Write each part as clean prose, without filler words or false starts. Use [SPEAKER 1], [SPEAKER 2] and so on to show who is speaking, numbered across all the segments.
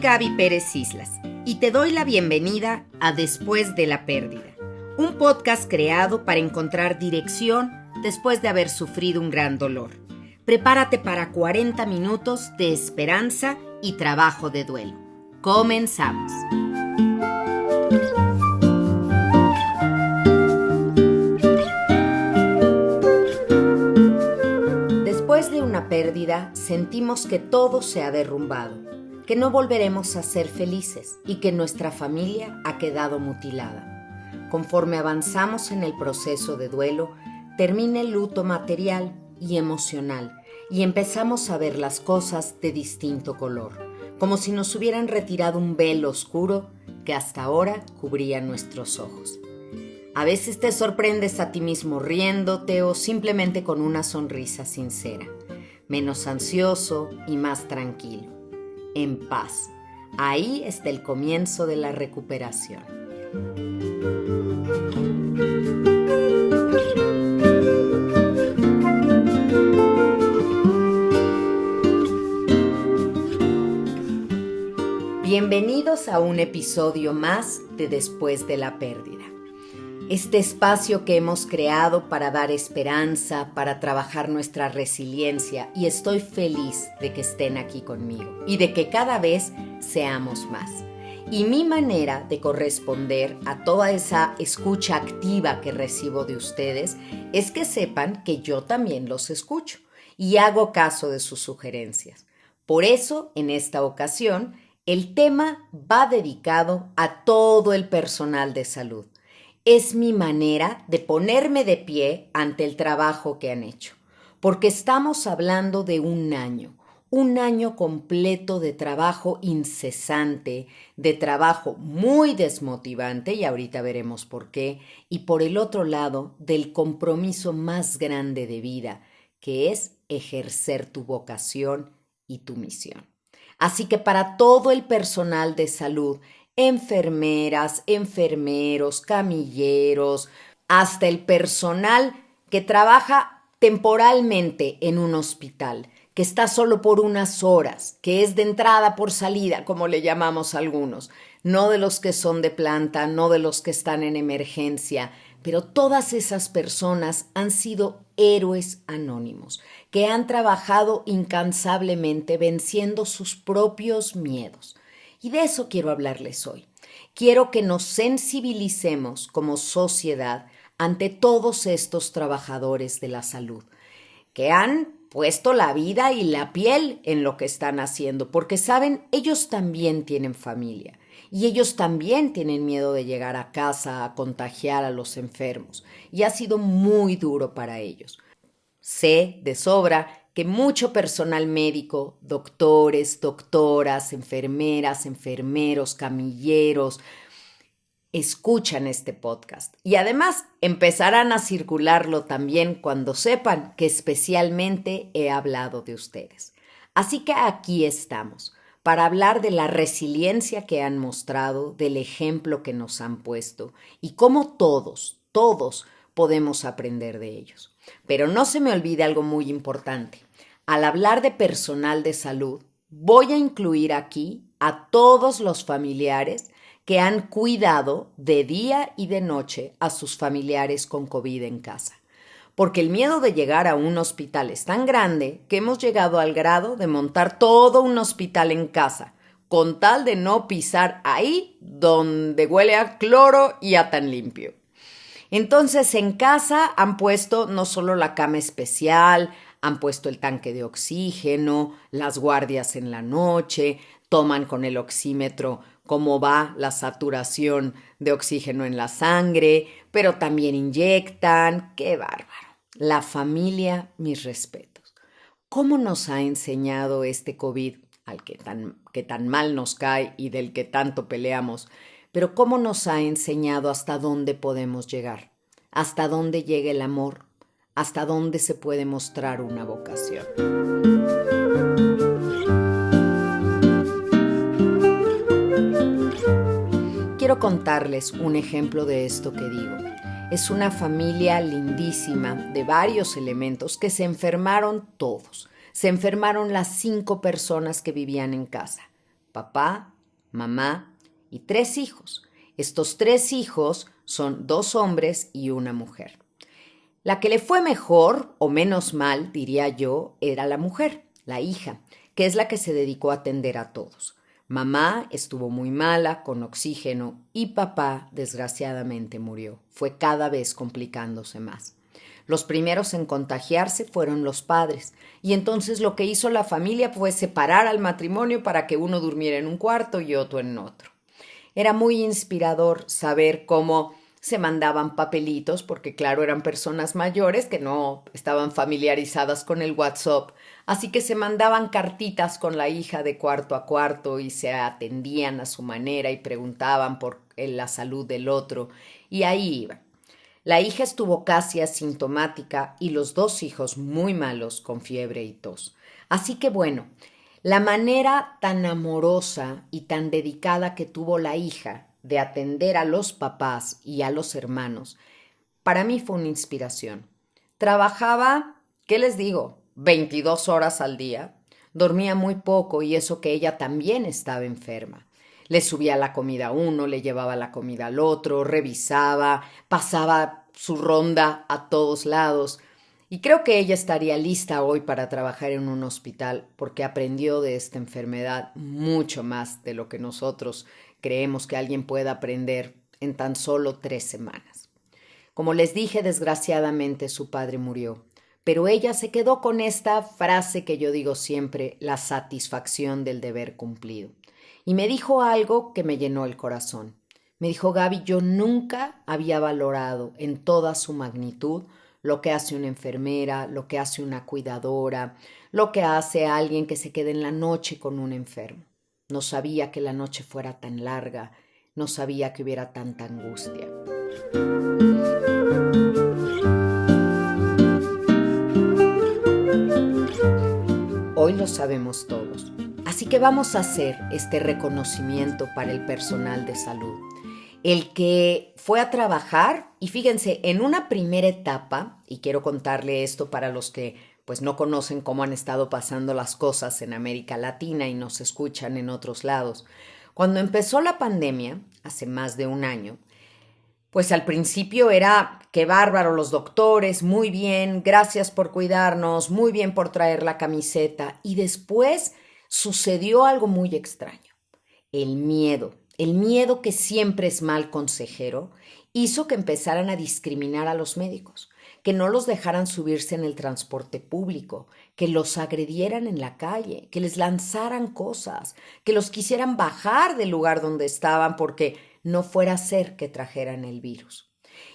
[SPEAKER 1] Gaby Pérez Islas y te doy la bienvenida a Después de la Pérdida, un podcast creado para encontrar dirección después de haber sufrido un gran dolor. Prepárate para 40 minutos de esperanza y trabajo de duelo. Comenzamos. Después de una pérdida, sentimos que todo se ha derrumbado, que no volveremos a ser felices y que nuestra familia ha quedado mutilada. Conforme avanzamos en el proceso de duelo, termina el luto material y emocional y empezamos a ver las cosas de distinto color, como si nos hubieran retirado un velo oscuro que hasta ahora cubría nuestros ojos. A veces te sorprendes a ti mismo riéndote o simplemente con una sonrisa sincera, menos ansioso y más tranquilo, en paz. Ahí está el comienzo de la recuperación. Bienvenidos a un episodio más de Después de la Pérdida. Este espacio que hemos creado para dar esperanza, para trabajar nuestra resiliencia, y estoy feliz de que estén aquí conmigo y de que cada vez seamos más. Y mi manera de corresponder a toda esa escucha activa que recibo de ustedes es que sepan que yo también los escucho y hago caso de sus sugerencias. Por eso, en esta ocasión, el tema va dedicado a todo el personal de salud. Es mi manera de ponerme de pie ante el trabajo que han hecho, porque estamos hablando de un año completo de trabajo incesante, de trabajo muy desmotivante, y ahorita veremos por qué, y por el otro lado, del compromiso más grande de vida, que es ejercer tu vocación y tu misión. Así que para todo el personal de salud, enfermeras, enfermeros, camilleros, hasta el personal que trabaja temporalmente en un hospital, que está solo por unas horas, que es de entrada por salida, como le llamamos algunos, no de los que son de planta, no de los que están en emergencia, pero todas esas personas han sido héroes anónimos, que han trabajado incansablemente venciendo sus propios miedos. Y de eso quiero hablarles hoy. Quiero que nos sensibilicemos como sociedad ante todos estos trabajadores de la salud, que han puesto la vida y la piel en lo que están haciendo, porque saben, ellos también tienen familia y ellos también tienen miedo de llegar a casa a contagiar a los enfermos, y ha sido muy duro para ellos. Sé de sobra que mucho personal médico, doctores, doctoras, enfermeras, enfermeros, camilleros, escuchan este podcast y además empezarán a circularlo también cuando sepan que especialmente he hablado de ustedes. Así que aquí estamos para hablar de la resiliencia que han mostrado, del ejemplo que nos han puesto y cómo todos podemos aprender de ellos. Pero no se me olvide algo muy importante. Al hablar de personal de salud, voy a incluir aquí a todos los familiares que han cuidado de día y de noche a sus familiares con COVID en casa. Porque el miedo de llegar a un hospital es tan grande que hemos llegado al grado de montar todo un hospital en casa, con tal de no pisar ahí donde huele a cloro y a tan limpio. Entonces en casa han puesto no solo la cama especial, han puesto el tanque de oxígeno, las guardias en la noche, toman con el oxímetro cómo va la saturación de oxígeno en la sangre, pero también inyectan. ¡Qué bárbaro! La familia, mis respetos. ¿Cómo nos ha enseñado este COVID, al que tan mal nos cae y del que tanto peleamos? Pero ¿cómo nos ha enseñado hasta dónde podemos llegar? ¿Hasta dónde llega el amor? ¿Hasta dónde se puede mostrar una vocación? Quiero contarles un ejemplo de esto que digo. Es una familia lindísima de varios elementos que se enfermaron todos. Se enfermaron las 5 personas que vivían en casa. Papá, mamá y 3 hijos. Estos 3 hijos son 2 hombres y una mujer. La que le fue mejor o menos mal, diría yo, era la mujer, la hija, que es la que se dedicó a atender a todos. Mamá estuvo muy mala, con oxígeno, y papá, desgraciadamente, murió. Fue cada vez complicándose más. Los primeros en contagiarse fueron los padres, y entonces lo que hizo la familia fue separar al matrimonio para que uno durmiera en un cuarto y otro en otro. Era muy inspirador saber cómo se mandaban papelitos, porque claro, eran personas mayores que no estaban familiarizadas con el WhatsApp, así que se mandaban cartitas con la hija de cuarto a cuarto y se atendían a su manera y preguntaban por la salud del otro, y ahí iban. La hija estuvo casi asintomática y los 2 hijos muy malos con fiebre y tos. Así que bueno, la manera tan amorosa y tan dedicada que tuvo la hija de atender a los papás y a los hermanos, para mí fue una inspiración. Trabajaba, ¿qué les digo? 22 horas al día. Dormía muy poco y eso que ella también estaba enferma. Le subía la comida a uno, le llevaba la comida al otro, revisaba, pasaba su ronda a todos lados. Y creo que ella estaría lista hoy para trabajar en un hospital porque aprendió de esta enfermedad mucho más de lo que nosotros creemos que alguien pueda aprender en tan solo 3 semanas. Como les dije, desgraciadamente su padre murió, pero ella se quedó con esta frase que yo digo siempre, la satisfacción del deber cumplido. Y me dijo algo que me llenó el corazón. Me dijo: Gaby, yo nunca había valorado en toda su magnitud lo que hace una enfermera, lo que hace una cuidadora, lo que hace alguien que se quede en la noche con un enfermo. No sabía que la noche fuera tan larga, no sabía que hubiera tanta angustia. Hoy lo sabemos todos. Así que vamos a hacer este reconocimiento para el personal de salud. El que fue a trabajar, y fíjense, en una primera etapa, y quiero contarle esto para los que pues no conocen cómo han estado pasando las cosas en América Latina y nos escuchan en otros lados. Cuando empezó la pandemia, hace más de un año, pues al principio era, qué bárbaro los doctores, muy bien, gracias por cuidarnos, muy bien por traer la camiseta. Y después sucedió algo muy extraño. El miedo que siempre es mal consejero, hizo que empezaran a discriminar a los médicos, que no los dejaran subirse en el transporte público, que los agredieran en la calle, que les lanzaran cosas, que los quisieran bajar del lugar donde estaban porque no fuera a ser que trajeran el virus.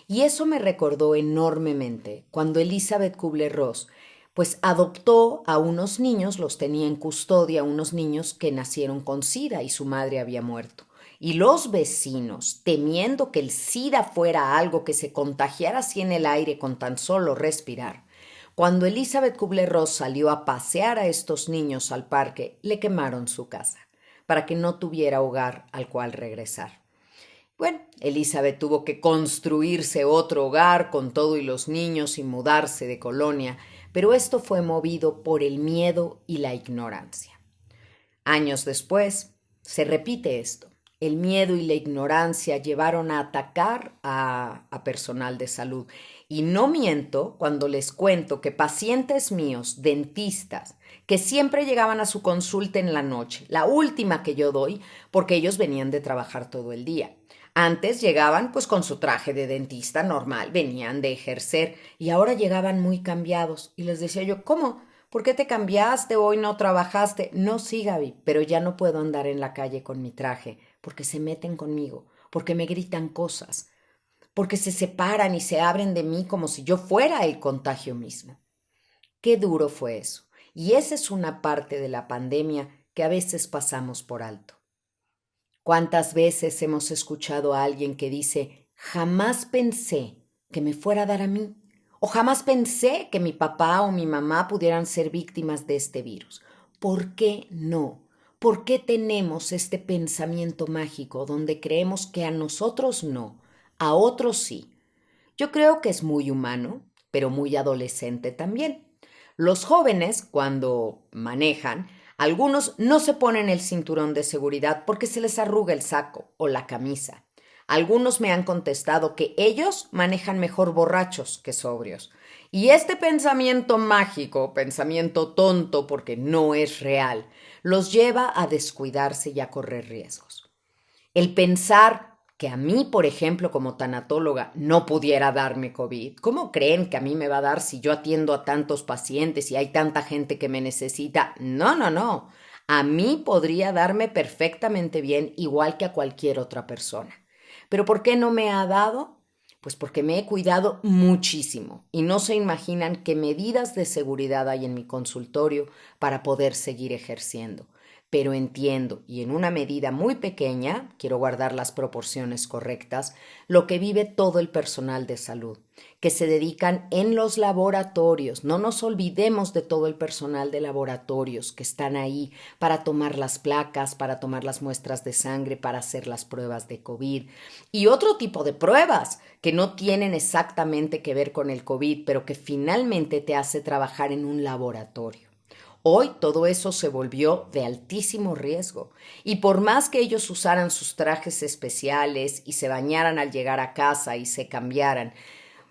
[SPEAKER 1] Y eso me recordó enormemente cuando Elizabeth Kubler-Ross pues adoptó a unos niños, los tenía en custodia, unos niños que nacieron con SIDA y su madre había muerto. Y los vecinos, temiendo que el SIDA fuera algo que se contagiara así en el aire con tan solo respirar, cuando Elizabeth Kubler-Ross salió a pasear a estos niños al parque, le quemaron su casa para que no tuviera hogar al cual regresar. Bueno, Elizabeth tuvo que construirse otro hogar con todo y los niños y mudarse de colonia, pero esto fue movido por el miedo y la ignorancia. Años después, se repite esto. El miedo y la ignorancia llevaron a atacar a personal de salud. Y no miento cuando les cuento que pacientes míos, dentistas, que siempre llegaban a su consulta en la noche, la última que yo doy, porque ellos venían de trabajar todo el día. Antes llegaban pues con su traje de dentista normal, venían de ejercer y ahora llegaban muy cambiados. Y les decía yo, ¿cómo? ¿Por qué te cambiaste? Hoy no trabajaste. No, sí, Gaby, pero ya no puedo andar en la calle con mi traje porque se meten conmigo, porque me gritan cosas, porque se separan y se abren de mí como si yo fuera el contagio mismo. Qué duro fue eso. Y esa es una parte de la pandemia que a veces pasamos por alto. ¿Cuántas veces hemos escuchado a alguien que dice, jamás pensé que me fuera a dar a mí? O jamás pensé que mi papá o mi mamá pudieran ser víctimas de este virus. ¿Por qué no? ¿Por qué tenemos este pensamiento mágico donde creemos que a nosotros no, a otros sí? Yo creo que es muy humano, pero muy adolescente también. Los jóvenes, cuando manejan, Algunos no se ponen el cinturón de seguridad porque se les arruga el saco o la camisa. Algunos me han contestado que ellos manejan mejor borrachos que sobrios. Y este pensamiento mágico, pensamiento tonto porque no es real, los lleva a descuidarse y a correr riesgos. El pensar que a mí, por ejemplo, como tanatóloga, no pudiera darme COVID. ¿Cómo creen que a mí me va a dar si yo atiendo a tantos pacientes y hay tanta gente que me necesita? No, no, no. A mí podría darme perfectamente bien, igual que a cualquier otra persona. ¿Pero por qué no me ha dado? Pues porque me he cuidado muchísimo y no se imaginan qué medidas de seguridad hay en mi consultorio para poder seguir ejerciendo. Pero entiendo, y en una medida muy pequeña, quiero guardar las proporciones correctas, lo que vive todo el personal de salud, que se dedican en los laboratorios. No nos olvidemos de todo el personal de laboratorios que están ahí para tomar las placas, para tomar las muestras de sangre, para hacer las pruebas de COVID y otro tipo de pruebas que no tienen exactamente que ver con el COVID, pero que finalmente te hace trabajar en un laboratorio. Hoy todo eso se volvió de altísimo riesgo y por más que ellos usaran sus trajes especiales y se bañaran al llegar a casa y se cambiaran,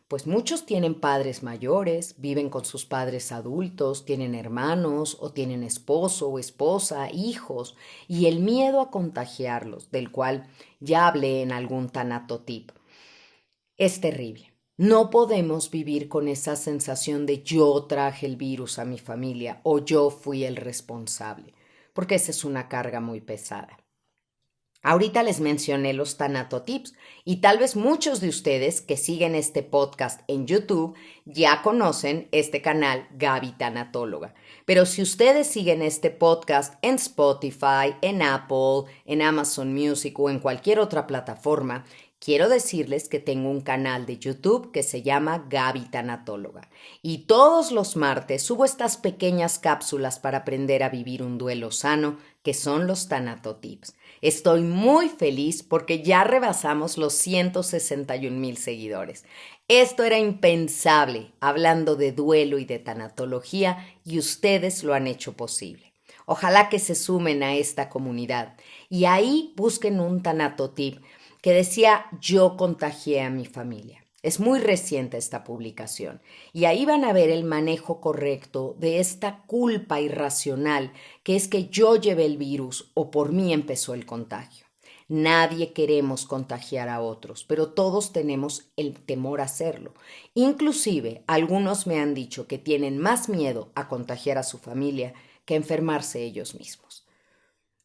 [SPEAKER 1] pues muchos tienen padres mayores, viven con sus padres adultos, tienen hermanos o tienen esposo o esposa, hijos, y el miedo a contagiarlos, del cual ya hablé en algún tanatotip, es terrible. No podemos vivir con esa sensación de yo traje el virus a mi familia o yo fui el responsable, porque esa es una carga muy pesada. Ahorita les mencioné los tanatotips y tal vez muchos de ustedes que siguen este podcast en YouTube ya conocen este canal Gaby Tanatóloga. Pero si ustedes siguen este podcast en Spotify, en Apple, en Amazon Music o en cualquier otra plataforma, quiero decirles que tengo un canal de YouTube que se llama Gaby Tanatóloga y todos los martes subo estas pequeñas cápsulas para aprender a vivir un duelo sano que son los tanatotips. Estoy muy feliz porque ya rebasamos los 161,000 seguidores. Esto era impensable hablando de duelo y de tanatología y ustedes lo han hecho posible. Ojalá que se sumen a esta comunidad y ahí busquen un tanatotip que decía yo contagié a mi familia. Es muy reciente esta publicación y ahí van a ver el manejo correcto de esta culpa irracional que es que yo llevé el virus o por mí empezó el contagio. Nadie queremos contagiar a otros, pero todos tenemos el temor a hacerlo. Inclusive, algunos me han dicho que tienen más miedo a contagiar a su familia que a enfermarse ellos mismos,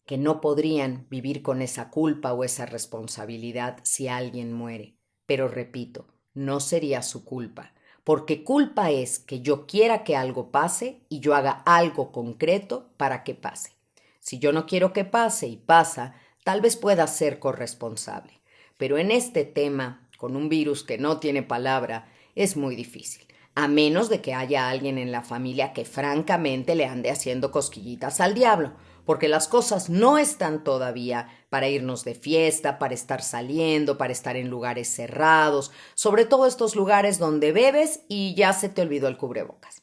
[SPEAKER 1] que no podrían vivir con esa culpa o esa responsabilidad si alguien muere. Pero repito, no sería su culpa, porque culpa es que yo quiera que algo pase y yo haga algo concreto para que pase. Si yo no quiero que pase y pasa, tal vez pueda ser corresponsable. Pero en este tema, con un virus que no tiene palabra, es muy difícil. A menos de que haya alguien en la familia que francamente le ande haciendo cosquillitas al diablo, porque las cosas no están todavía para irnos de fiesta, para estar saliendo, para estar en lugares cerrados, sobre todo estos lugares donde bebes y ya se te olvidó el cubrebocas.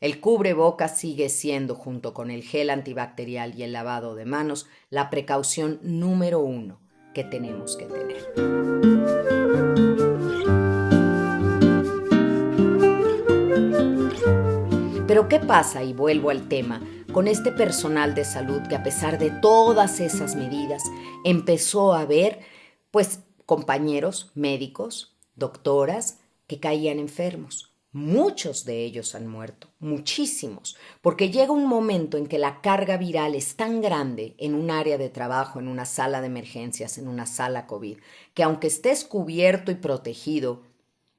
[SPEAKER 1] El cubrebocas sigue siendo, junto con el gel antibacterial y el lavado de manos, la precaución número 1 que tenemos que tener. Pero ¿qué pasa? Y vuelvo al tema, con este personal de salud que a pesar de todas esas medidas empezó a ver, pues, compañeros médicos, doctoras que caían enfermos. Muchos de ellos han muerto, muchísimos, porque llega un momento en que la carga viral es tan grande en un área de trabajo, en una sala de emergencias, en una sala COVID, que aunque estés cubierto y protegido,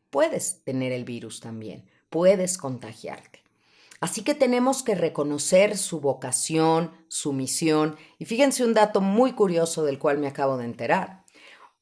[SPEAKER 1] puedes tener el virus también, puedes contagiarte. Así que tenemos que reconocer su vocación, su misión, y fíjense un dato muy curioso del cual me acabo de enterar.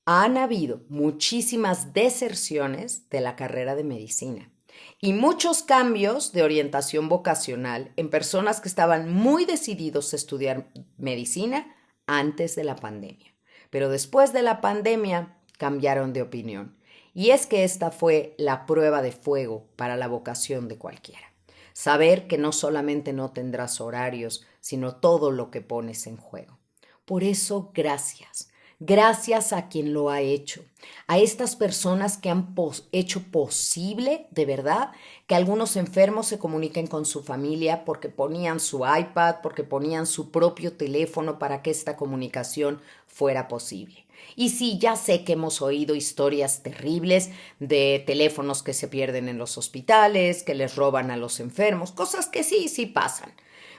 [SPEAKER 1] Han habido muchísimas deserciones de la carrera de medicina y muchos cambios de orientación vocacional en personas que estaban muy decididos a estudiar medicina antes de la pandemia. Pero después de la pandemia cambiaron de opinión. Y es que esta fue la prueba de fuego para la vocación de cualquiera. Saber que no solamente no tendrás horarios, sino todo lo que pones en juego. Por eso, gracias. Gracias a quien lo ha hecho, a estas personas que han hecho posible, de verdad, que algunos enfermos se comuniquen con su familia porque ponían su iPad, porque ponían su propio teléfono para que esta comunicación fuera posible. Y sí, ya sé que hemos oído historias terribles de teléfonos que se pierden en los hospitales, que les roban a los enfermos, cosas que sí pasan.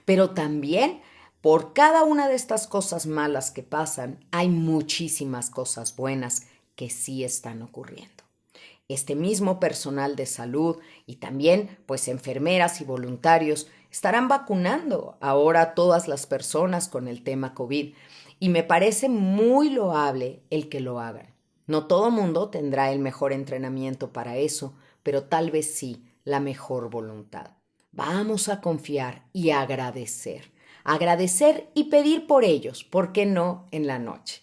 [SPEAKER 1] Pero también por cada una de estas cosas malas que pasan, hay muchísimas cosas buenas que sí están ocurriendo. Este mismo personal de salud y también pues enfermeras y voluntarios estarán vacunando ahora a todas las personas con el tema COVID y me parece muy loable el que lo hagan. No todo mundo tendrá el mejor entrenamiento para eso, pero tal vez sí la mejor voluntad. Vamos a confiar y agradecer. Agradecer y pedir por ellos, ¿por qué no en la noche?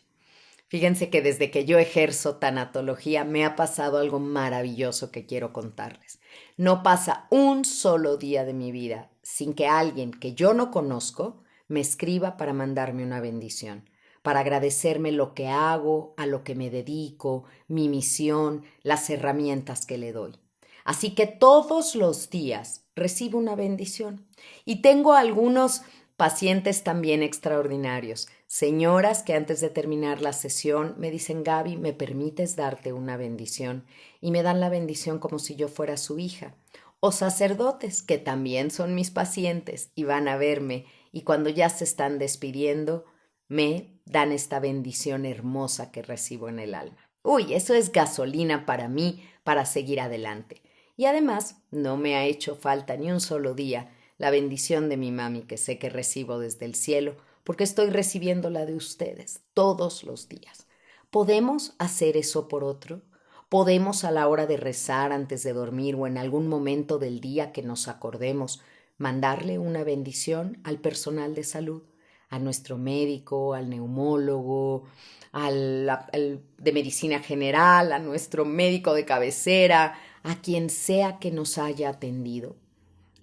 [SPEAKER 1] Fíjense que desde que yo ejerzo tanatología me ha pasado algo maravilloso que quiero contarles. No pasa un solo día de mi vida sin que alguien que yo no conozco me escriba para mandarme una bendición, para agradecerme lo que hago, a lo que me dedico, mi misión, las herramientas que le doy. Así que todos los días recibo una bendición y tengo algunos pacientes también extraordinarios, señoras que antes de terminar la sesión me dicen, Gaby, ¿me permites darte una bendición? Y me dan la bendición como si yo fuera su hija. O sacerdotes que también son mis pacientes y van a verme y cuando ya se están despidiendo me dan esta bendición hermosa que recibo en el alma. Uy, eso es gasolina para mí para seguir adelante. Y además no me ha hecho falta ni un solo día la bendición de mi mami que sé que recibo desde el cielo, porque estoy recibiendo la de ustedes todos los días. ¿Podemos hacer eso por otro? ¿Podemos a la hora de rezar antes de dormir o en algún momento del día que nos acordemos mandarle una bendición al personal de salud, a nuestro médico, al neumólogo, al de medicina general, a nuestro médico de cabecera, a quien sea que nos haya atendido?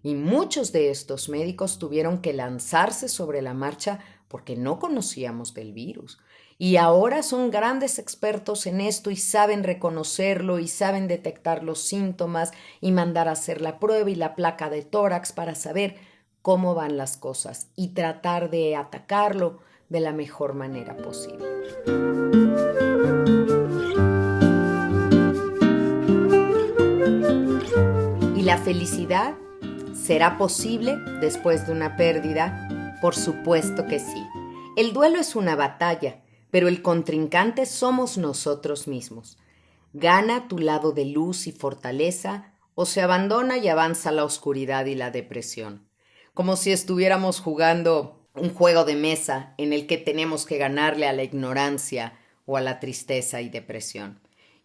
[SPEAKER 1] Y muchos de estos médicos tuvieron que lanzarse sobre la marcha porque no conocíamos del virus. Y ahora son grandes expertos en esto y saben reconocerlo y saben detectar los síntomas y mandar a hacer la prueba y la placa de tórax para saber cómo van las cosas y tratar de atacarlo de la mejor manera posible. Y la felicidad ¿será posible después de una pérdida? Por supuesto que sí. El duelo es una batalla, pero el contrincante somos nosotros mismos. Gana tu lado de luz y fortaleza o se abandona y avanza la oscuridad y la depresión. Como si estuviéramos jugando un juego de mesa en el que tenemos que ganarle a la ignorancia o a la tristeza y depresión.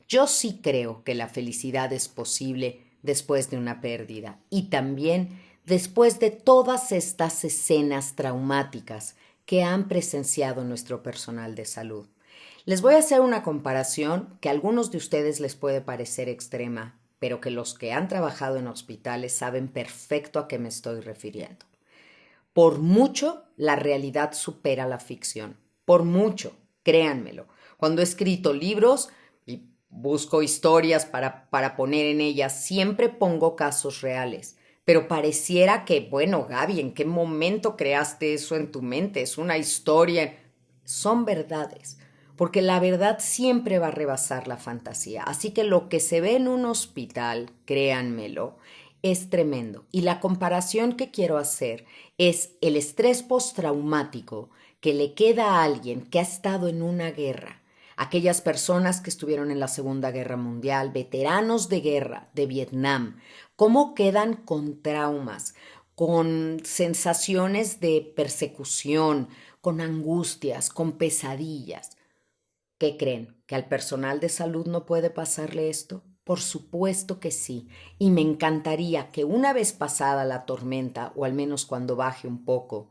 [SPEAKER 1] Yo sí creo que la felicidad es posible después de una pérdida y también después de todas estas escenas traumáticas que han presenciado nuestro personal de salud. Les voy a hacer una comparación que a algunos de ustedes les puede parecer extrema, pero que los que han trabajado en hospitales saben perfecto a qué me estoy refiriendo. Por mucho, la realidad supera la ficción. Por mucho, créanmelo. Cuando he escrito libros y busco historias para poner en ellas, siempre pongo casos reales. Pero pareciera que, bueno, Gaby, ¿en qué momento creaste eso en tu mente? Es una historia. Son verdades, porque la verdad siempre va a rebasar la fantasía. Así que lo que se ve en un hospital, créanmelo, es tremendo. Y la comparación que quiero hacer es el estrés postraumático que le queda a alguien que ha estado en una guerra. Aquellas personas que estuvieron en la Segunda Guerra Mundial, veteranos de guerra de Vietnam, cómo quedan con traumas, con sensaciones de persecución, con angustias, con pesadillas. ¿Qué creen? ¿Que al personal de salud no puede pasarle esto? Por supuesto que sí, y me encantaría que una vez pasada la tormenta, o al menos cuando baje un poco,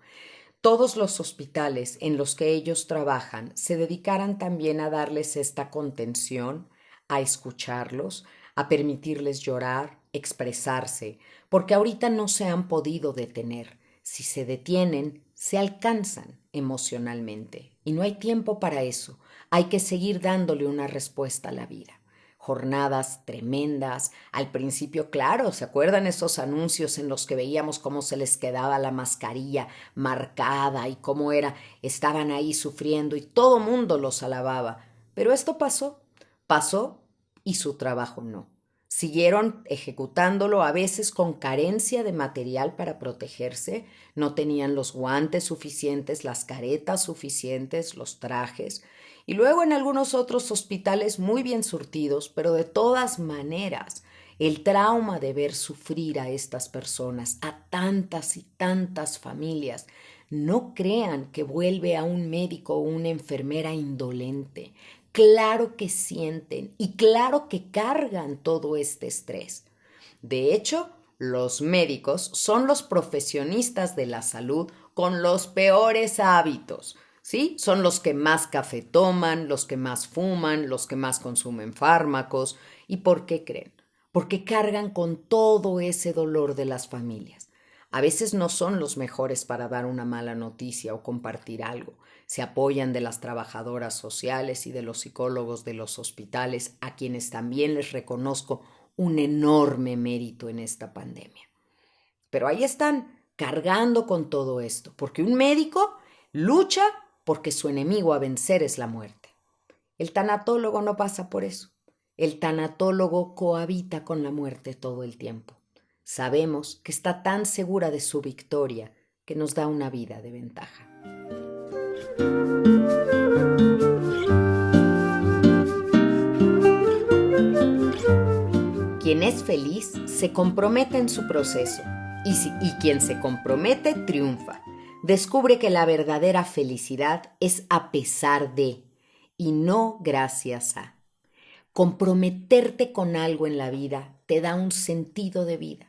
[SPEAKER 1] todos los hospitales en los que ellos trabajan se dedicaran también a darles esta contención, a escucharlos, a permitirles llorar, expresarse, porque ahorita no se han podido detener. Si se detienen, se alcanzan emocionalmente y no hay tiempo para eso. Hay que seguir dándole una respuesta a la vida. Jornadas tremendas. Al principio, claro, ¿se acuerdan esos anuncios en los que veíamos cómo se les quedaba la mascarilla marcada y cómo era? Estaban ahí sufriendo y todo mundo los alababa. Pero esto pasó y su trabajo no. Siguieron ejecutándolo a veces con carencia de material para protegerse, no tenían los guantes suficientes, las caretas suficientes, los trajes, y luego en algunos otros hospitales muy bien surtidos, pero de todas maneras, el trauma de ver sufrir a estas personas, a tantas y tantas familias, no crean que vuelve a un médico o una enfermera indolente. Claro que sienten y claro que cargan todo este estrés. De hecho, los médicos son los profesionistas de la salud con los peores hábitos, ¿sí? Son los que más café toman, los que más fuman, los que más consumen fármacos. ¿Y por qué creen? Porque cargan con todo ese dolor de las familias. A veces no son los mejores para dar una mala noticia o compartir algo. Se apoyan de las trabajadoras sociales y de los psicólogos de los hospitales, a quienes también les reconozco un enorme mérito en esta pandemia. Pero ahí están, cargando con todo esto, porque un médico lucha porque su enemigo a vencer es la muerte. El tanatólogo no pasa por eso. El tanatólogo cohabita con la muerte todo el tiempo. Sabemos que está tan segura de su victoria que nos da una vida de ventaja. Quien es feliz se compromete en su proceso y quien se compromete triunfa. Descubre que la verdadera felicidad es a pesar de y no gracias a. Comprometerte con algo en la vida te da un sentido de vida.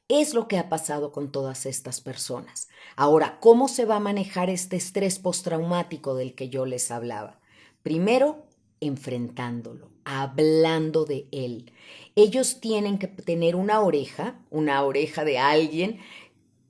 [SPEAKER 1] Es lo que ha pasado con todas estas personas. Ahora, ¿cómo se va a manejar este estrés postraumático del que yo les hablaba? Primero, enfrentándolo, hablando de él. Ellos tienen que tener una oreja de alguien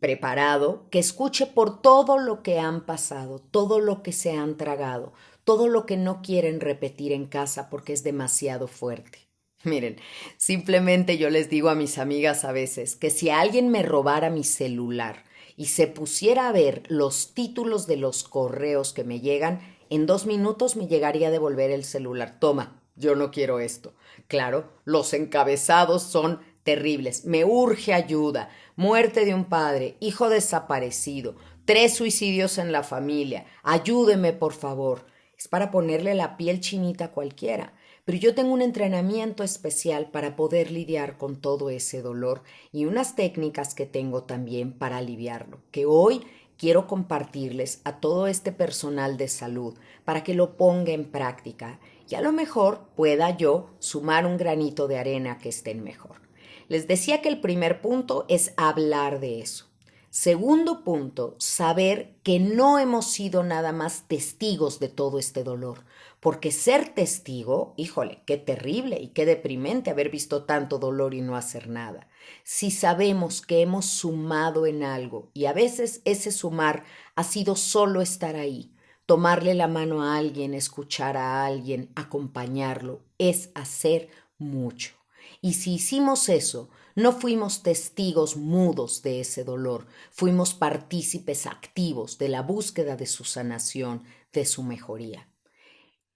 [SPEAKER 1] preparado que escuche por todo lo que han pasado, todo lo que se han tragado, todo lo que no quieren repetir en casa porque es demasiado fuerte. Miren, simplemente yo les digo a mis amigas a veces que si alguien me robara mi celular y se pusiera a ver los títulos de los correos que me llegan, en 2 minutos me llegaría a devolver el celular. Toma, yo no quiero esto. Claro, los encabezados son terribles. Me urge ayuda. Muerte de un padre, hijo desaparecido, 3 suicidios en la familia. Ayúdeme, por favor. Es para ponerle la piel chinita a cualquiera. Pero yo tengo un entrenamiento especial para poder lidiar con todo ese dolor y unas técnicas que tengo también para aliviarlo, que hoy quiero compartirles a todo este personal de salud para que lo ponga en práctica y a lo mejor pueda yo sumar un granito de arena que estén mejor. Les decía que el primer punto es hablar de eso. Segundo punto, saber que no hemos sido nada más testigos de todo este dolor, porque ser testigo, híjole, qué terrible y qué deprimente haber visto tanto dolor y no hacer nada. Si sabemos que hemos sumado en algo y a veces ese sumar ha sido solo estar ahí, tomarle la mano a alguien, escuchar a alguien, acompañarlo, es hacer mucho. Y si hicimos eso, no fuimos testigos mudos de ese dolor, fuimos partícipes activos de la búsqueda de su sanación, de su mejoría.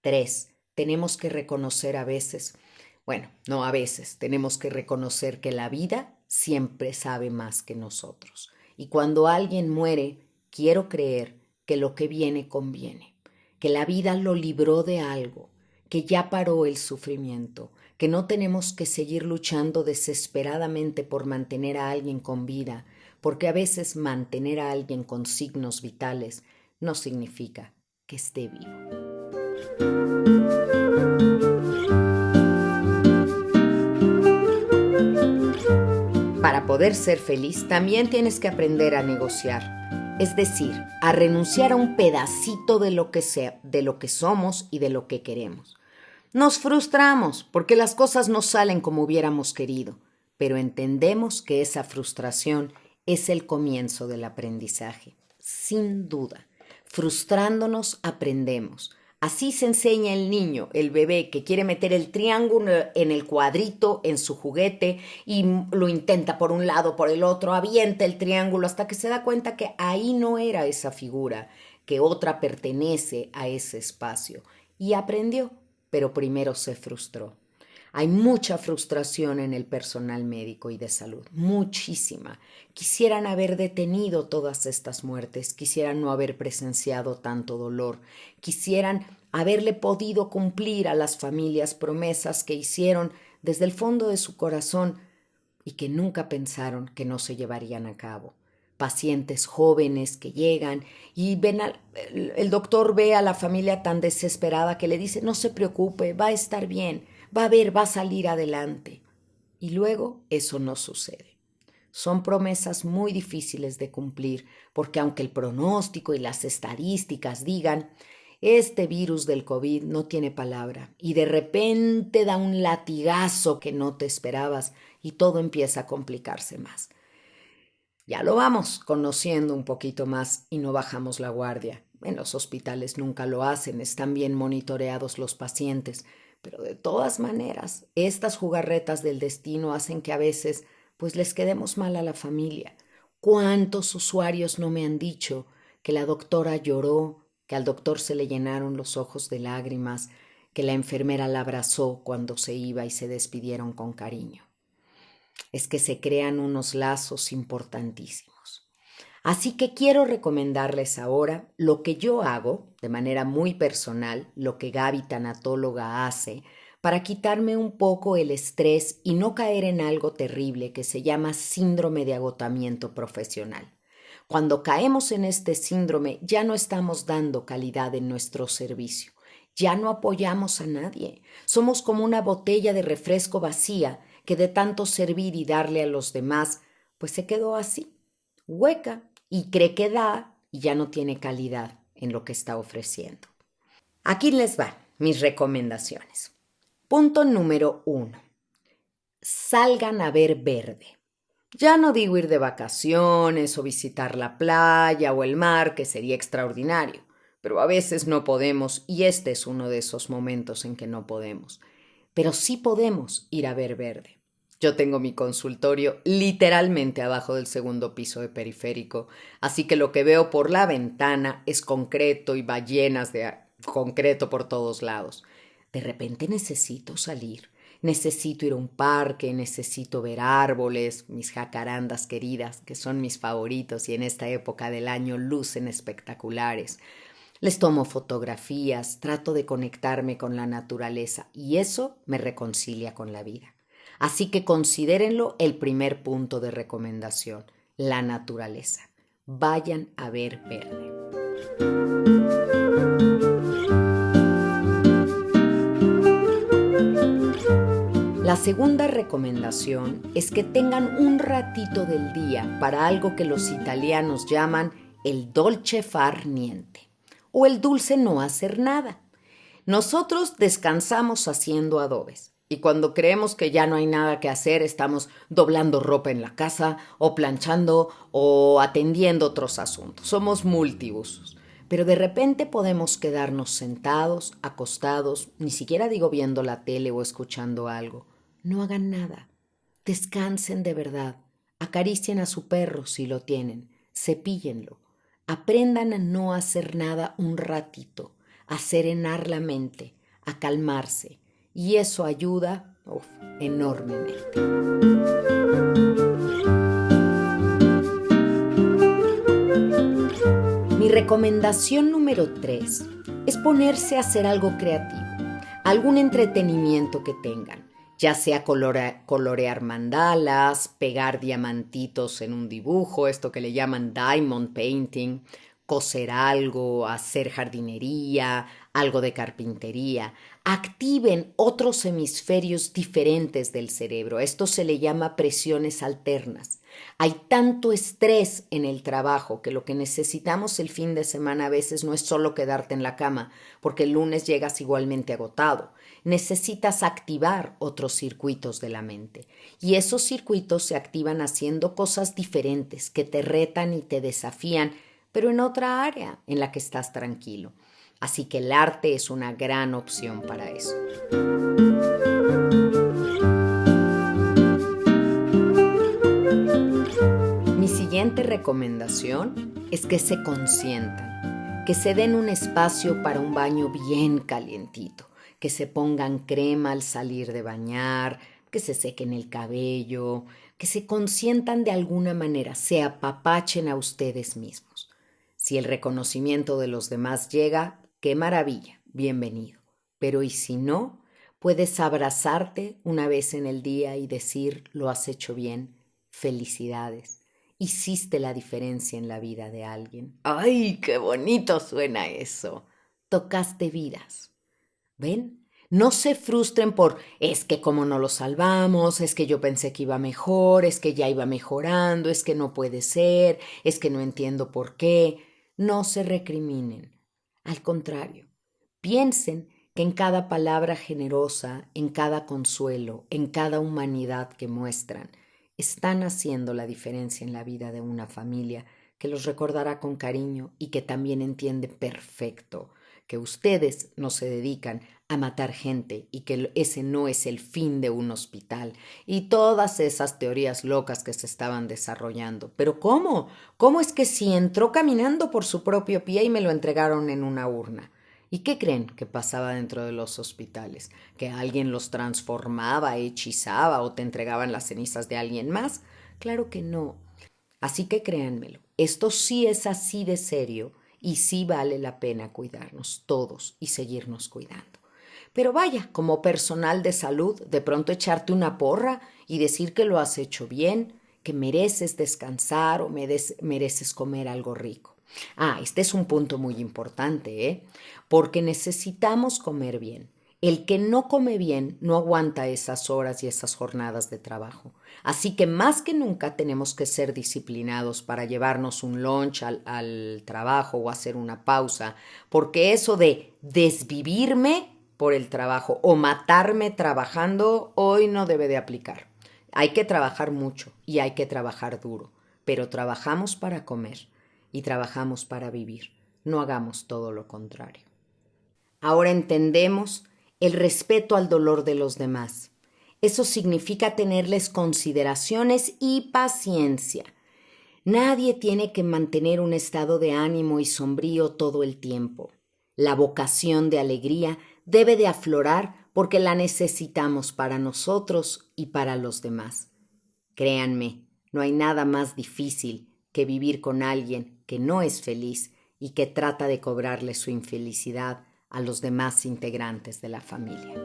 [SPEAKER 1] 3. Tenemos que reconocer a veces, no a veces, tenemos que reconocer que la vida siempre sabe más que nosotros. Y cuando alguien muere, quiero creer que lo que viene conviene, que la vida lo libró de algo, que ya paró el sufrimiento, que no tenemos que seguir luchando desesperadamente por mantener a alguien con vida, porque a veces mantener a alguien con signos vitales no significa que esté vivo. Para poder ser feliz también tienes que aprender a negociar, es decir, a renunciar a un pedacito de lo que somos y de lo que queremos. Nos frustramos porque las cosas no salen como hubiéramos querido, pero entendemos que esa frustración es el comienzo del aprendizaje. sin duda. Frustrándonos aprendemos. Así se enseña el niño, el bebé, que quiere meter el triángulo en el cuadrito, en su juguete, y lo intenta por un lado, por el otro, avienta el triángulo hasta que se da cuenta que ahí no era esa figura, que otra pertenece a ese espacio. Y aprendió, pero primero se frustró. Hay mucha frustración en el personal médico y de salud, muchísima. Quisieran haber detenido todas estas muertes, quisieran no haber presenciado tanto dolor, quisieran haberle podido cumplir a las familias promesas que hicieron desde el fondo de su corazón y que nunca pensaron que no se llevarían a cabo. Pacientes jóvenes que llegan y el doctor ve a la familia tan desesperada que le dice: no se preocupe, va a estar bien, va a ver, va a salir adelante. Y luego eso no sucede. Son promesas muy difíciles de cumplir, porque aunque el pronóstico y las estadísticas digan: este virus del COVID no tiene palabra, y de repente da un latigazo que no te esperabas y todo empieza a complicarse más. Ya lo vamos conociendo un poquito más y no bajamos la guardia. En los hospitales nunca lo hacen, están bien monitoreados los pacientes, pero de todas maneras, estas jugarretas del destino hacen que a veces pues les quedemos mal a la familia. ¿Cuántos usuarios no me han dicho que la doctora lloró, que al doctor se le llenaron los ojos de lágrimas, que la enfermera la abrazó cuando se iba y se despidieron con cariño? Es que se crean unos lazos importantísimos. Así que quiero recomendarles ahora lo que yo hago de manera muy personal, lo que Gaby tanatóloga hace, para quitarme un poco el estrés y no caer en algo terrible que se llama síndrome de agotamiento profesional. Cuando caemos en este síndrome ya no estamos dando calidad en nuestro servicio, ya no apoyamos a nadie, somos como una botella de refresco vacía que de tanto servir y darle a los demás, pues se quedó así, hueca, y cree que da y ya no tiene calidad en lo que está ofreciendo. Aquí les van mis recomendaciones. Punto número 1. Salgan a ver verde. Ya no digo ir de vacaciones o visitar la playa o el mar, que sería extraordinario, pero a veces no podemos y este es uno de esos momentos en que no podemos. Pero sí podemos ir a ver verde. Yo tengo mi consultorio literalmente abajo del segundo piso de Periférico, así que lo que veo por la ventana es concreto y ballenas de concreto por todos lados. De repente necesito salir, necesito ir a un parque, necesito ver árboles, mis jacarandas queridas, que son mis favoritos y en esta época del año lucen espectaculares. Les tomo fotografías, trato de conectarme con la naturaleza y eso me reconcilia con la vida. Así que considérenlo el primer punto de recomendación, la naturaleza. Vayan a ver verde. La segunda recomendación es que tengan un ratito del día para algo que los italianos llaman el dolce far niente o el dulce no hacer nada. Nosotros descansamos haciendo adobes y cuando creemos que ya no hay nada que hacer estamos doblando ropa en la casa o planchando o atendiendo otros asuntos. Somos multiusos. Pero de repente podemos quedarnos sentados, acostados, ni siquiera digo viendo la tele o escuchando algo. No hagan nada. Descansen de verdad. Acaricien a su perro si lo tienen. Cepíllenlo. Aprendan a no hacer nada un ratito, a serenar la mente, a calmarse. Y eso ayuda enormemente. Mi recomendación número 3 es ponerse a hacer algo creativo, algún entretenimiento que tengan, ya sea colorear mandalas, pegar diamantitos en un dibujo, esto que le llaman diamond painting, coser algo, hacer jardinería, algo de carpintería. Activen otros hemisferios diferentes del cerebro. Esto se le llama presiones alternas. Hay tanto estrés en el trabajo que lo que necesitamos el fin de semana a veces no es solo quedarte en la cama, porque el lunes llegas igualmente agotado. Necesitas activar otros circuitos de la mente. Y esos circuitos se activan haciendo cosas diferentes que te retan y te desafían, pero en otra área en la que estás tranquilo. Así que el arte es una gran opción para eso. Mi siguiente recomendación es que se consientan, que se den un espacio para un baño bien calientito, que se pongan crema al salir de bañar, que se sequen el cabello, que se consientan de alguna manera, se apapachen a ustedes mismos. Si el reconocimiento de los demás llega, qué maravilla, bienvenido. Pero ¿y si no? Puedes abrazarte una vez en el día y decir, lo has hecho bien, felicidades. Hiciste la diferencia en la vida de alguien. ¡Ay, qué bonito suena eso! Tocaste vidas. ¿Ven? No se frustren por, es que como no lo salvamos, es que yo pensé que iba mejor, es que ya iba mejorando, es que no puede ser, es que no entiendo por qué. No se recriminen. Al contrario, piensen que en cada palabra generosa, en cada consuelo, en cada humanidad que muestran, están haciendo la diferencia en la vida de una familia que los recordará con cariño y que también entiende perfecto que ustedes no se dedican a matar gente y que ese no es el fin de un hospital y todas esas teorías locas que se estaban desarrollando. Pero ¿cómo? ¿Cómo es que si entró caminando por su propio pie y me lo entregaron en una urna? ¿Y qué creen que pasaba dentro de los hospitales? ¿Que alguien los transformaba, hechizaba o te entregaban las cenizas de alguien más? Claro que no. Así que créanmelo, esto sí es así de serio y sí vale la pena cuidarnos todos y seguirnos cuidando. Pero vaya, como personal de salud, de pronto echarte una porra y decir que lo has hecho bien, que mereces descansar o mereces comer algo rico. Este es un punto muy importante, porque necesitamos comer bien. El que no come bien no aguanta esas horas y esas jornadas de trabajo. Así que más que nunca tenemos que ser disciplinados para llevarnos un lunch al trabajo o hacer una pausa, porque eso de desvivirme por el trabajo o matarme trabajando hoy no debe de aplicar. Hay que trabajar mucho y hay que trabajar duro, pero trabajamos para comer y trabajamos para vivir. No hagamos todo lo contrario. Ahora entendemos el respeto al dolor de los demás. Eso significa tenerles consideraciones y paciencia. Nadie tiene que mantener un estado de ánimo y sombrío todo el tiempo. La vocación de alegría debe de aflorar porque la necesitamos para nosotros y para los demás. Créanme, no hay nada más difícil que vivir con alguien que no es feliz y que trata de cobrarle su infelicidad a los demás integrantes de la familia.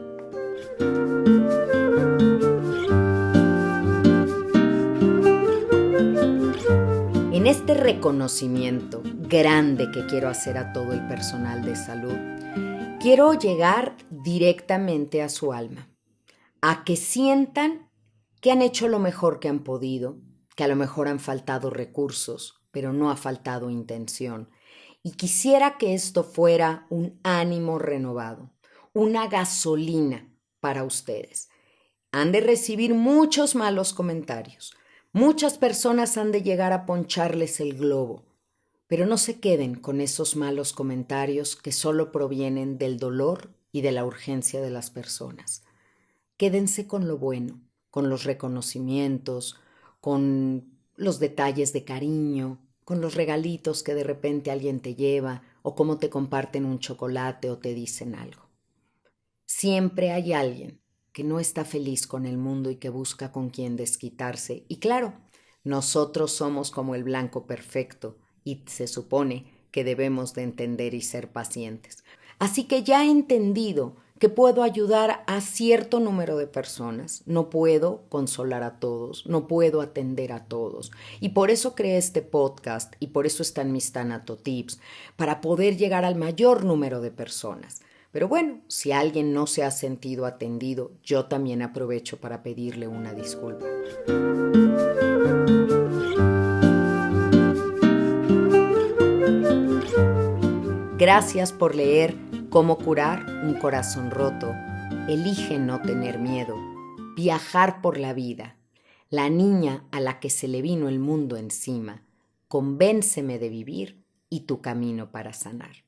[SPEAKER 1] En este reconocimiento grande que quiero hacer a todo el personal de salud, quiero llegar directamente a su alma, a que sientan que han hecho lo mejor que han podido, que a lo mejor han faltado recursos, pero no ha faltado intención. Y quisiera que esto fuera un ánimo renovado, una gasolina para ustedes. Han de recibir muchos malos comentarios. Muchas personas han de llegar a poncharles el globo. Pero no se queden con esos malos comentarios que solo provienen del dolor y de la urgencia de las personas. Quédense con lo bueno, con los reconocimientos, con los detalles de cariño, con los regalitos que de repente alguien te lleva o cómo te comparten un chocolate o te dicen algo. Siempre hay alguien que no está feliz con el mundo y que busca con quien desquitarse. Y claro, nosotros somos como el blanco perfecto y se supone que debemos de entender y ser pacientes. Así que ya he entendido que puedo ayudar a cierto número de personas. No puedo consolar a todos, no puedo atender a todos. Y por eso creé este podcast y por eso están mis Tanatotips, para poder llegar al mayor número de personas. Pero bueno, si alguien no se ha sentido atendido, yo también aprovecho para pedirle una disculpa. Gracias por leer Cómo curar un corazón roto. Elige no tener miedo. Viajar por la vida. La niña a la que se le vino el mundo encima. Convénceme de vivir y tu camino para sanar.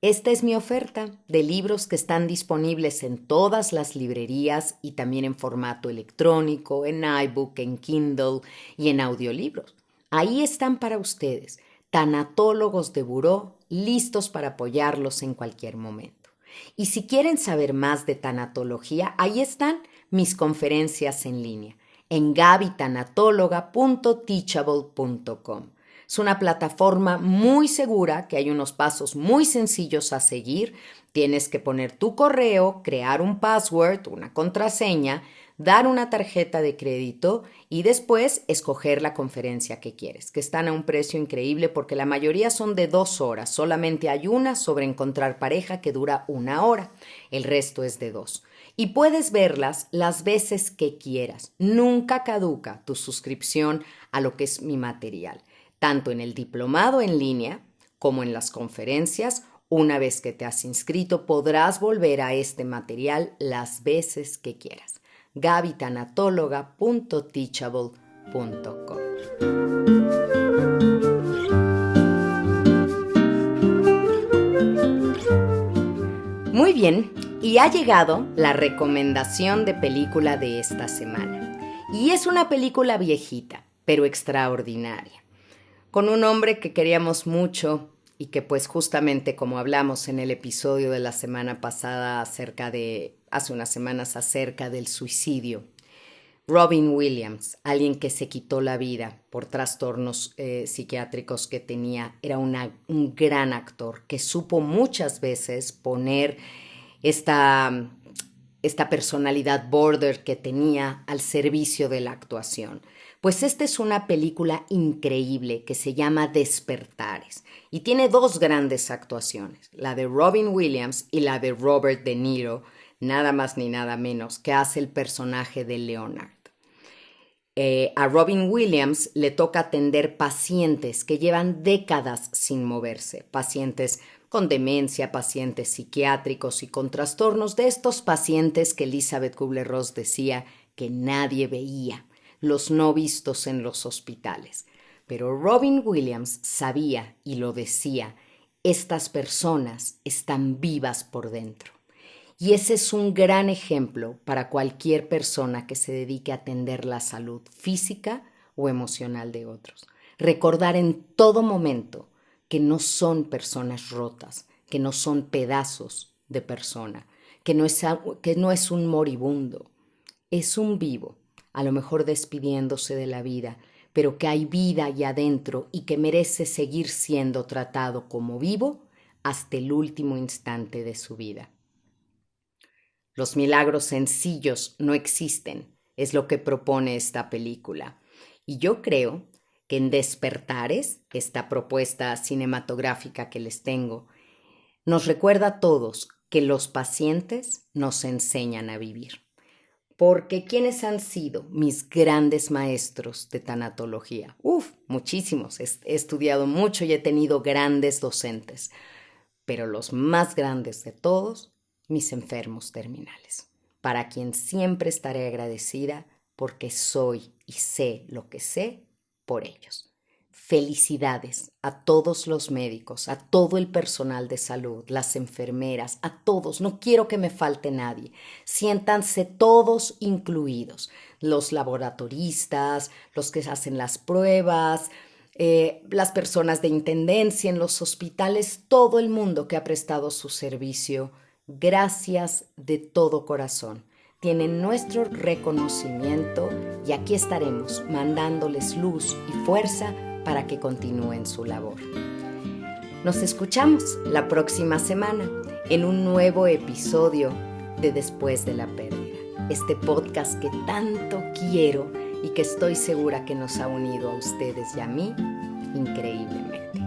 [SPEAKER 1] Esta es mi oferta de libros que están disponibles en todas las librerías y también en formato electrónico, en iBook, en Kindle y en audiolibros. Ahí están para ustedes, tanatólogos de buró, listos para apoyarlos en cualquier momento. Y si quieren saber más de tanatología, ahí están mis conferencias en línea en gabitanatóloga.teachable.com. Es una plataforma muy segura que hay unos pasos muy sencillos a seguir. Tienes que poner tu correo, crear un password, una contraseña, dar una tarjeta de crédito y después escoger la conferencia que quieres, que están a un precio increíble porque la mayoría son de 2 horas. Solamente hay una sobre encontrar pareja que dura 1 hora. El resto es de 2. Y puedes verlas las veces que quieras. Nunca caduca tu suscripción a lo que es mi material. Tanto en el diplomado en línea como en las conferencias, una vez que te has inscrito, podrás volver a este material las veces que quieras. gabitanatóloga.teachable.com. Muy bien, y ha llegado la recomendación de película de esta semana. Y es una película viejita, pero extraordinaria, con un hombre que queríamos mucho y que pues justamente como hablamos en el episodio de la semana pasada hace unas semanas acerca del suicidio, Robin Williams, alguien que se quitó la vida por trastornos psiquiátricos que tenía, era un gran actor que supo muchas veces poner esta personalidad border que tenía al servicio de la actuación. Pues esta es una película increíble que se llama Despertares y tiene 2 grandes actuaciones, la de Robin Williams y la de Robert De Niro, nada más ni nada menos, que hace el personaje de Leonard. A Robin Williams le toca atender pacientes que llevan décadas sin moverse, pacientes con demencia, pacientes psiquiátricos y con trastornos de estos pacientes que Elizabeth Kubler-Ross decía que nadie veía, los no vistos en los hospitales. Pero Robin Williams sabía y lo decía, estas personas están vivas por dentro. Y ese es un gran ejemplo para cualquier persona que se dedique a atender la salud física o emocional de otros. Recordar en todo momento que no son personas rotas, que no son pedazos de persona, que no es un moribundo, es un vivo, a lo mejor despidiéndose de la vida, pero que hay vida allá adentro y que merece seguir siendo tratado como vivo hasta el último instante de su vida. Los milagros sencillos no existen, es lo que propone esta película. Y yo creo que en Despertares, esta propuesta cinematográfica que les tengo, nos recuerda a todos que los pacientes nos enseñan a vivir. Porque ¿quiénes han sido mis grandes maestros de tanatología? Muchísimos. He estudiado mucho y he tenido grandes docentes. Pero los más grandes de todos, mis enfermos terminales, para quien siempre estaré agradecida porque soy y sé lo que sé por ellos. Felicidades a todos los médicos, a todo el personal de salud, las enfermeras, a todos. No quiero que me falte nadie. Siéntanse todos incluidos. Los laboratoristas, los que hacen las pruebas, las personas de intendencia en los hospitales, todo el mundo que ha prestado su servicio. Gracias de todo corazón. Tienen nuestro reconocimiento y aquí estaremos mandándoles luz y fuerza para que continúen su labor. Nos escuchamos la próxima semana en un nuevo episodio de Después de la Pérdida, este podcast que tanto quiero y que estoy segura que nos ha unido a ustedes y a mí increíblemente.